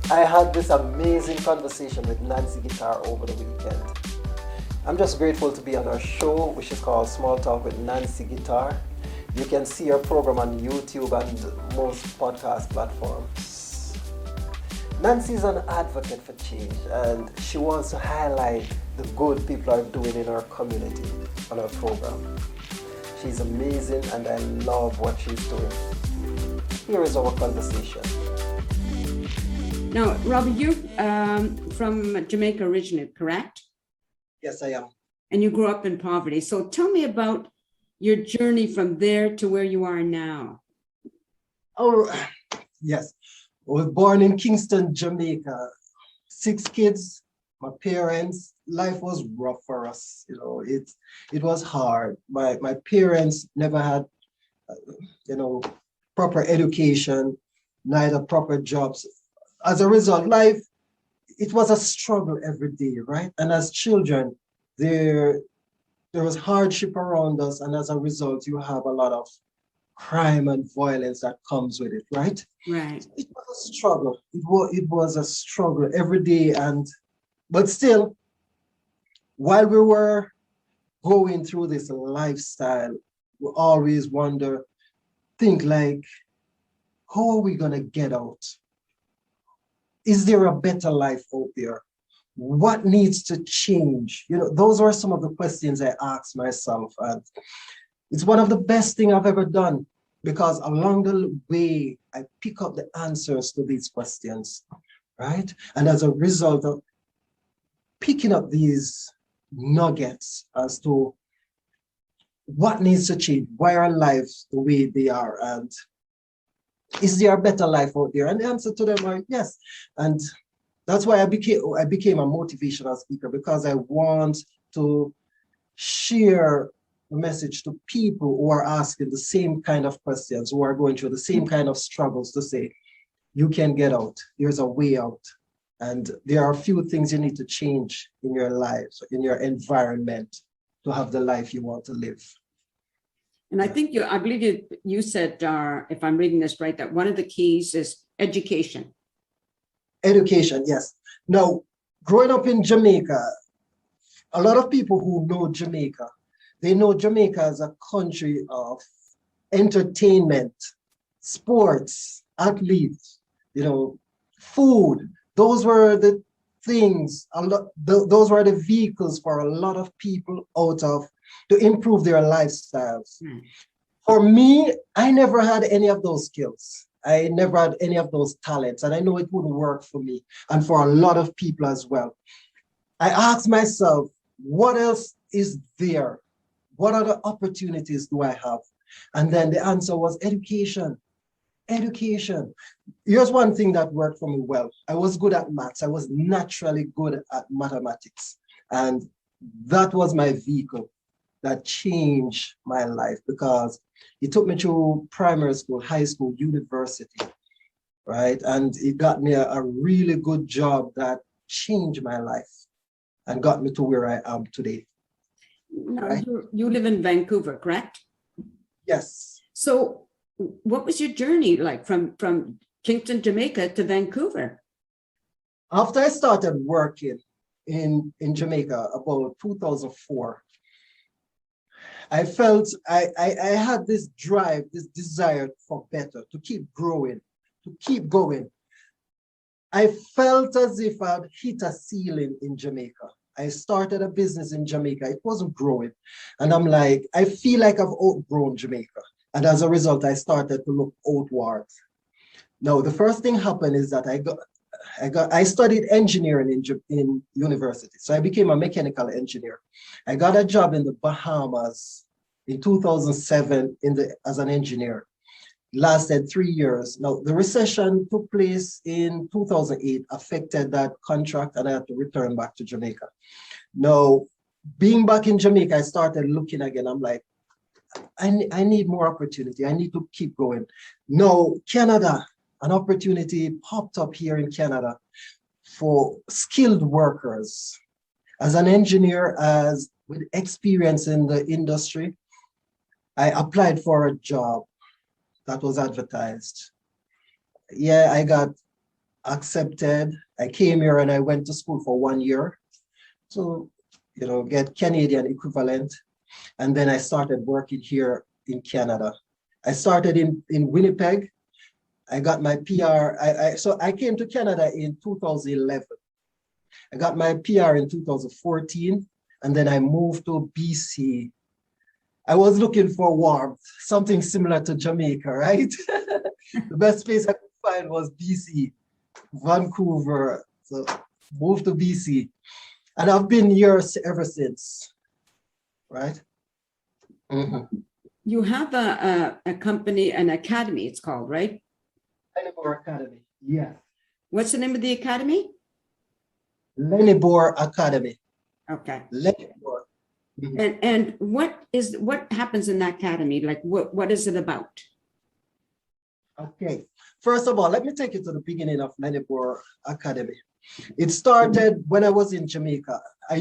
I had this amazing conversation with Nancy Guitar over the weekend. I'm just grateful to be on her show, which is called Small Talk with Nancy Guitar. You can see her program on YouTube and most podcast platforms. Nancy is an advocate for change, and she wants to highlight the good people are doing in our community on her program. She's amazing, and I love what she's doing. Here is our conversation. Now, Robbie, you from Jamaica originally, correct? Yes, I am. And you grew up in poverty. So tell me about your journey from there to where you are now. Oh, yes. I was born in Kingston, Jamaica. 6 kids, my parents. Life was rough for us. It was hard. My parents never had, proper education, neither proper jobs. As a result, life, it was a struggle every day, right? And as children, there was hardship around us, and as a result, you have a lot of crime and violence that comes with it, right? Right. It was a struggle. It was a struggle every day, but still, while we were going through this lifestyle, we always think like, how are we gonna get out? Is there a better life out there? What needs to change? Those are some of the questions I asked myself. And it's one of the best things I've ever done, because along the way, I pick up the answers to these questions, right? And as a result of picking up these nuggets as to what needs to change, why are lives the way they are, and is there a better life out there? And the answer to them are yes. And that's why I became a motivational speaker, because I want to share the message to people who are asking the same kind of questions, who are going through the same kind of struggles, to say, you can get out. There's a way out. And there are a few things you need to change in your lives, in your environment, to have the life you want to live. And I believe you said, if I'm reading this right, that one of the keys is education. Education, yes. Now, growing up in Jamaica, a lot of people who know Jamaica, they know Jamaica as a country of entertainment, sports, athletes, food. Those were the things, those were the vehicles for a lot of people to improve their lifestyles. For me, I never had any of those skills. I never had any of those talents, and I know it wouldn't work for me and for a lot of people as well. I asked myself, what else is there? What other opportunities do I have? And then the answer was education. Education. Here's one thing that worked for me well. I was good at maths. I was naturally good at mathematics. And that was my vehicle that changed my life, because it took me through primary school, high school, university, right? And it got me a really good job that changed my life and got me to where I am today. Now, right? you live in Vancouver, correct? Yes. So what was your journey like from Kingston, Jamaica to Vancouver? After I started working in Jamaica about 2004, I felt I had this drive, this desire for better, to keep growing, to keep going. I felt as if I'd hit a ceiling in Jamaica. I started a business in Jamaica. It wasn't growing. And I'm like, I feel like I've outgrown Jamaica. And as a result, I started to look outwards. Now, the first thing happened is that I studied engineering in university. So I became a mechanical engineer. I got a job in the Bahamas in 2007 as an engineer. Lasted 3 years. Now, the recession took place in 2008, affected that contract, and I had to return back to Jamaica. Now, being back in Jamaica, I started looking again. I'm like, I need more opportunity. I need to keep going. Now, Canada, an opportunity popped up here in Canada for skilled workers. As an engineer, with experience in the industry, I applied for a job that was advertised. Yeah, I got accepted. I came here and I went to school for 1 year to, get Canadian equivalent. And then I started working here in Canada. I started in Winnipeg. I got my PR. So I came to Canada in 2011. I got my PR in 2014, and then I moved to BC. I was looking for warmth, something similar to Jamaica, right? The best place I could find was BC, Vancouver. So moved to BC. And I've been here ever since, right? Mm-hmm. You have a company, an academy, it's called, right? Leighnibor Academy, yeah. What's the name of the academy? Leighnibor Academy. Okay. Leighnibor. Mm-hmm. And what happens in that academy? Like what is it about? Okay. First of all, let me take you to the beginning of Leighnibor Academy. It started when I was in Jamaica. I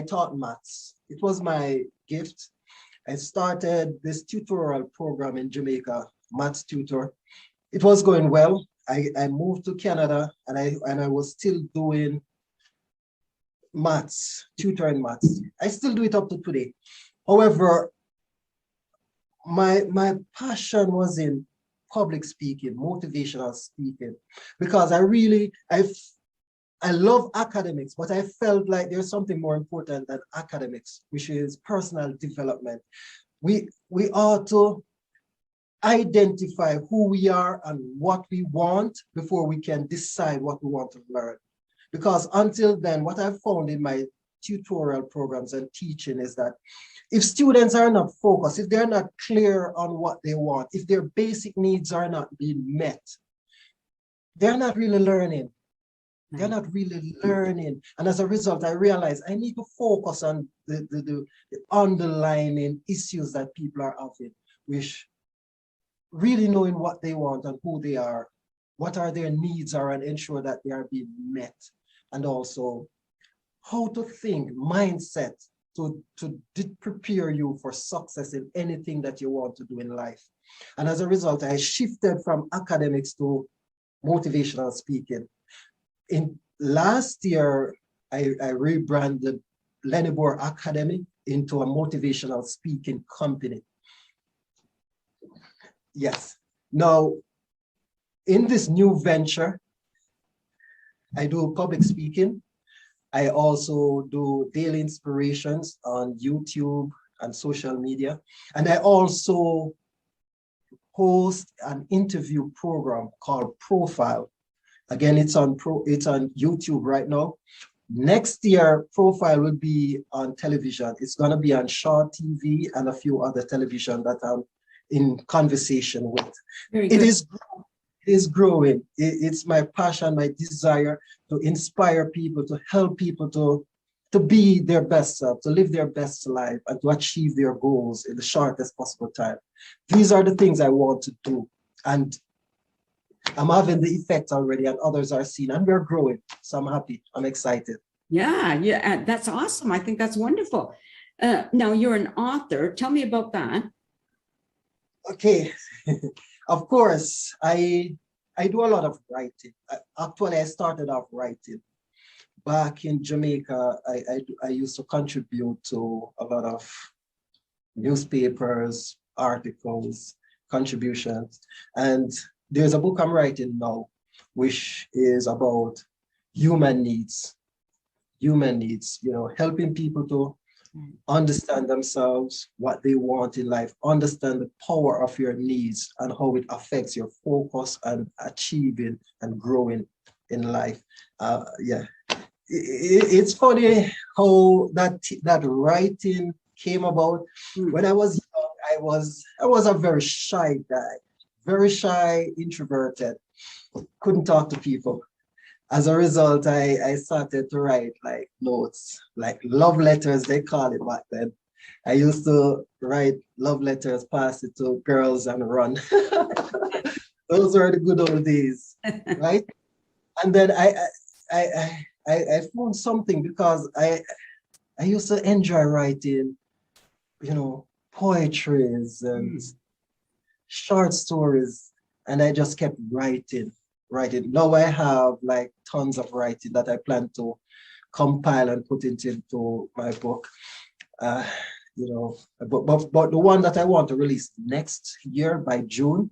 taught maths. It was my gift. I started this tutorial program in Jamaica, maths tutor. It was going well. I moved to Canada and I was still doing maths, tutoring maths. I still do it up to today. However, my passion was in public speaking, motivational speaking, because I love academics, but I felt like there's something more important than academics, which is personal development. We ought to identify who we are and what we want before we can decide what we want to learn. Because until then, what I've found in my tutorial programs and teaching is that if students are not focused, if they're not clear on what they want, if their basic needs are not being met, they're not really learning. They're not really learning. And as a result, I realized I need to focus on the underlying issues that people are having, which really knowing what they want and who they are, what are their needs are, and ensure that they are being met. And also how to think, mindset, to prepare you for success in anything that you want to do in life. And as a result, I shifted from academics to motivational speaking. In last year, I rebranded Leighnibor Academy into a motivational speaking company. Yes. Now, in this new venture, I do public speaking. I also do daily inspirations on YouTube and social media. And I also host an interview program called Profile. Again, it's on YouTube right now. Next year, Profile will be on television. It's going to be on Shaw TV and a few other television that I'm in conversation with. It is growing. It's my passion, my desire to inspire people, to help people to be their best self, to live their best life, and to achieve their goals in the shortest possible time. These are the things I want to do. And I'm having the effect already, and others are seeing, and we're growing. So I'm happy. I'm excited. Yeah, that's awesome. I think that's wonderful. Now you're an author. Tell me about that. Okay. Of course, I do a lot of writing. Actually, I started off writing. Back in Jamaica, I used to contribute to a lot of newspapers, articles, contributions. And there's a book I'm writing now, which is about human needs, helping people to understand themselves, what they want in life, understand the power of your needs and how it affects your focus and achieving and growing in life. It's funny how that writing came about. When I was young, I was a very shy guy, very shy, introverted, couldn't talk to people. As a result, I started to write like notes, like love letters, they call it back then. I used to write love letters, pass it to girls and run. Those were the good old days, right? And then I found something because I used to enjoy writing, poetries and short stories, and I just kept writing. writing. Now I have like tons of writing that I plan to compile and put it into my book. You know, but the one that I want to release next year by June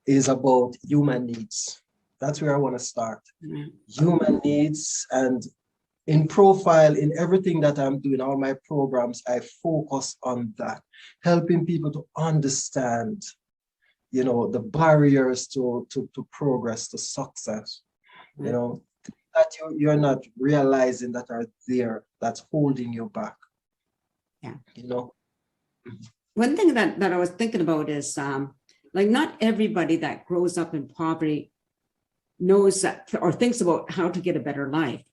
is about human needs. That's where I want to start. Mhm. Human needs, and in profile, in everything that I'm doing, all my programs, I focus on that, helping people to understand, you know, the barriers to progress, to success, you know, that you're not realizing that are there, that's holding you back. Yeah. You know? One thing that I was thinking about is like not everybody that grows up in poverty knows that or thinks about how to get a better life.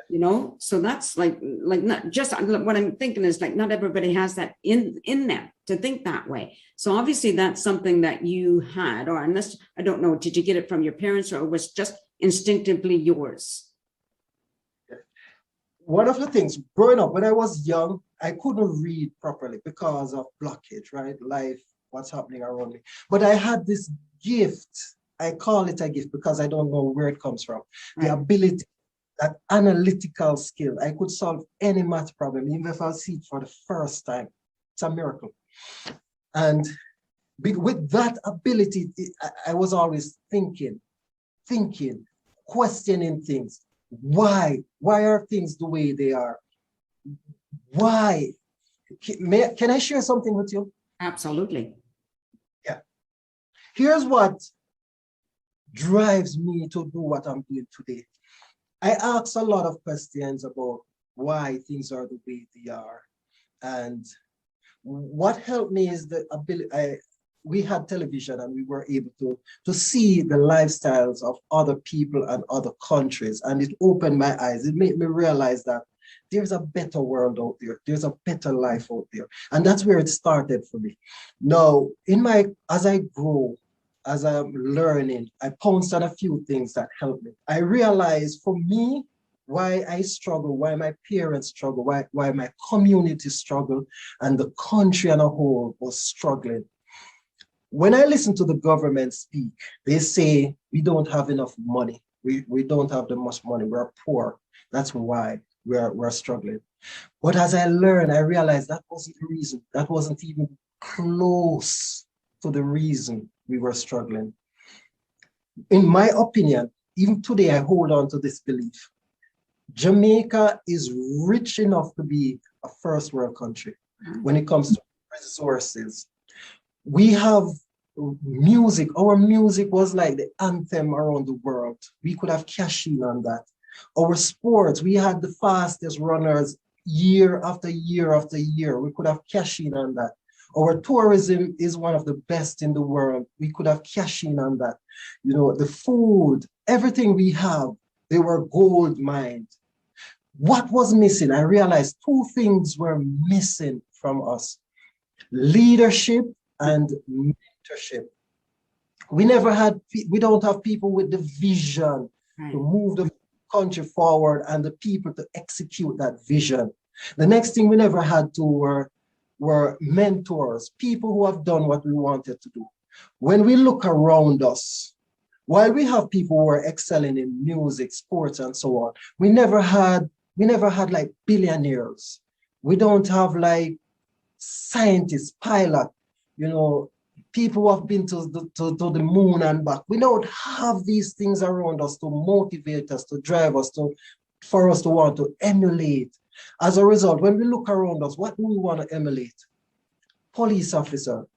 You know, so that's like not just what I'm thinking is like not everybody has that in them to think that way. So obviously that's something that you had, or unless I don't know, did you get it from your parents or was just instinctively yours? One of the things growing up when I was young, I couldn't read properly because of blockage, right? Life, what's happening around me. But I had this gift. I call it a gift because I don't know where it comes from. Right. The ability, that analytical skill. I could solve any math problem, even if I see it for the first time. It's a miracle. And with that ability, I was always thinking, questioning things. Why? Why are things the way they are? Why? Can I share something with you? Absolutely. Yeah. Here's what drives me to do what I'm doing today. I ask a lot of questions about why things are the way they are. And what helped me is the ability, we had television and we were able to see the lifestyles of other people and other countries. And it opened my eyes. It made me realize that there's a better world out there. There's a better life out there. And that's where it started for me. Now, as I grow, as I'm learning, I pounced on a few things that helped me. I realized for me, why I struggle, why my parents struggle, why my community struggle, and the country as a whole was struggling. When I listen to the government speak, they say we don't have enough money. We don't have that much money. We're poor. That's why we're struggling. But as I learned, I realized that wasn't the reason. That wasn't even close to the reason we were struggling. In my opinion, even today, I hold on to this belief. Jamaica is rich enough to be a first world country when it comes to resources. We have music. Our music was like the anthem around the world. We could have cashed in on that. Our sports, we had the fastest runners year after year after year. We could have cashed in on that. Our tourism is one of the best in the world. We could have cashed in on that. You know, the food, everything we have, they were gold mined. What was missing? I realized two things were missing from us: leadership and mentorship. We don't have people with the vision to move the country forward and the people to execute that vision. The next thing we never had to were mentors, people who have done what we wanted to do. When we look around us, while we have people who are excelling in music, sports, and so on, we never had like billionaires. We don't have like scientists, pilot, you know, people who have been to the moon and back. We don't have these things around us to motivate us, to drive us, for us to want to emulate. As a result, when we look around us, what do we want to emulate? Police officer,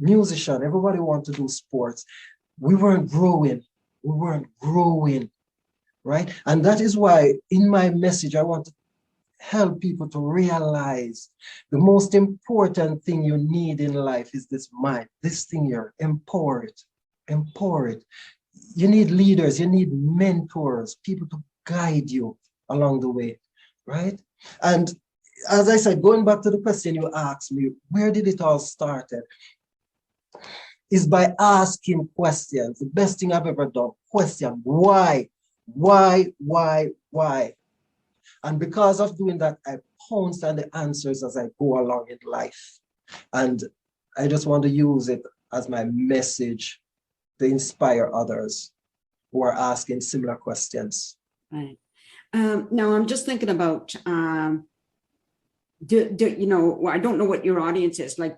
musician, everybody wants to do sports. We weren't growing. Right? And that is why in my message, I want to help people to realize the most important thing you need in life is this mind, this thing here. Empower it. You need leaders, you need mentors, people to guide you along the way, right? And as I said, going back to the question you asked me, where did it all started? Is by asking questions. The best thing I've ever done. Question, why? And because of doing that, I pounce on the answers as I go along in life. And I just want to use it as my message to inspire others. who are asking similar questions. Right. Now I'm just thinking about, you know, I don't know what your audience is like.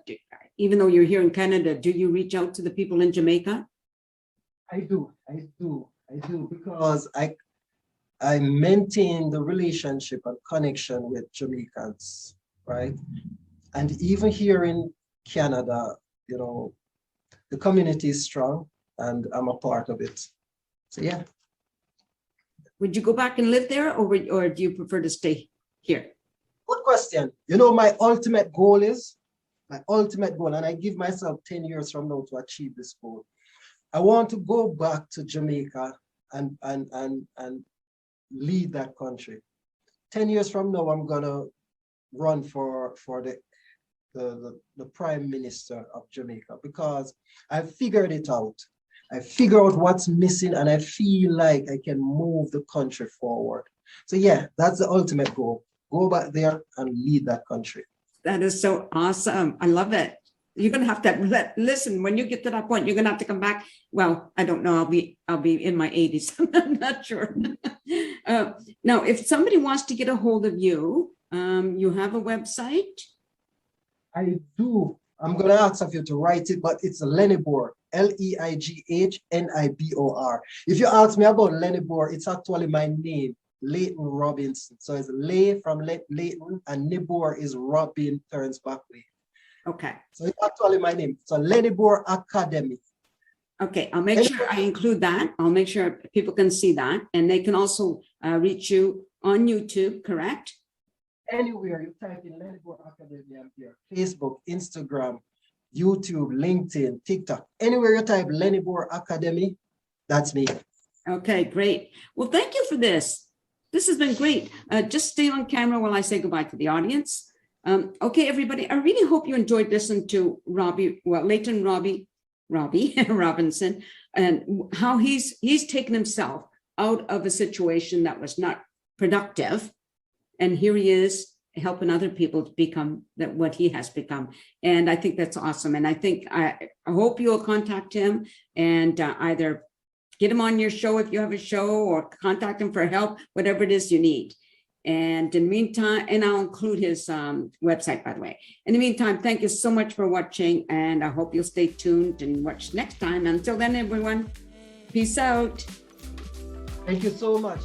Even though you're here in Canada, do you reach out to the people in Jamaica? I do, because I maintain the relationship and connection with Jamaicans, right? And even here in Canada, you know, the community is strong and I'm a part of it. So yeah. Would you go back and live there, or do you prefer to stay here? Good question. You know, my ultimate goal, and I give myself 10 years from now to achieve this goal. I want to go back to Jamaica and lead that country. 10 years from now, I'm gonna run for the Prime Minister of Jamaica, because I figured it out. I figure out what's missing, and I feel like I can move the country forward. So yeah, that's the ultimate goal. Go back there and lead that country. That is so awesome. I love it. You're gonna have to listen. When you get to that point, you're gonna have to come back. Well, I don't know. I'll be in my 80s. I'm not sure. Now, if somebody wants to get a hold of you, you have a website? I do. I'm gonna ask of you to write it, but it's Leighnibor, Leighnibor. If you ask me about Leighnibor, it's actually my name, Leighton Robinson. So it's Leigh from Leighton, and Nibor is Robin turns back way. Okay. So it's actually my name. So Leighnibor Academy. Okay, I'll make sure I include that. I'll make sure people can see that, and they can also reach you on YouTube, correct? Anywhere you type in Leighnibor Academy, I'm here. Facebook, Instagram, YouTube, LinkedIn, TikTok. Anywhere you type Leighnibor Academy, that's me. Okay, great. Well, thank you for this. This has been great. Just stay on camera while I say goodbye to the audience. Okay, everybody, I really hope you enjoyed listening to Robbie, Robbie Robinson, and how he's taken himself out of a situation that was not productive. And here he is helping other people to become what he has become. And I think that's awesome. And I think I hope you'll contact him and either get him on your show if you have a show, or contact him for help, whatever it is you need. And in the meantime, and I'll include his website, by the way. In the meantime, thank you so much for watching, and I hope you'll stay tuned and watch next time. Until then, everyone, peace out. Thank you so much.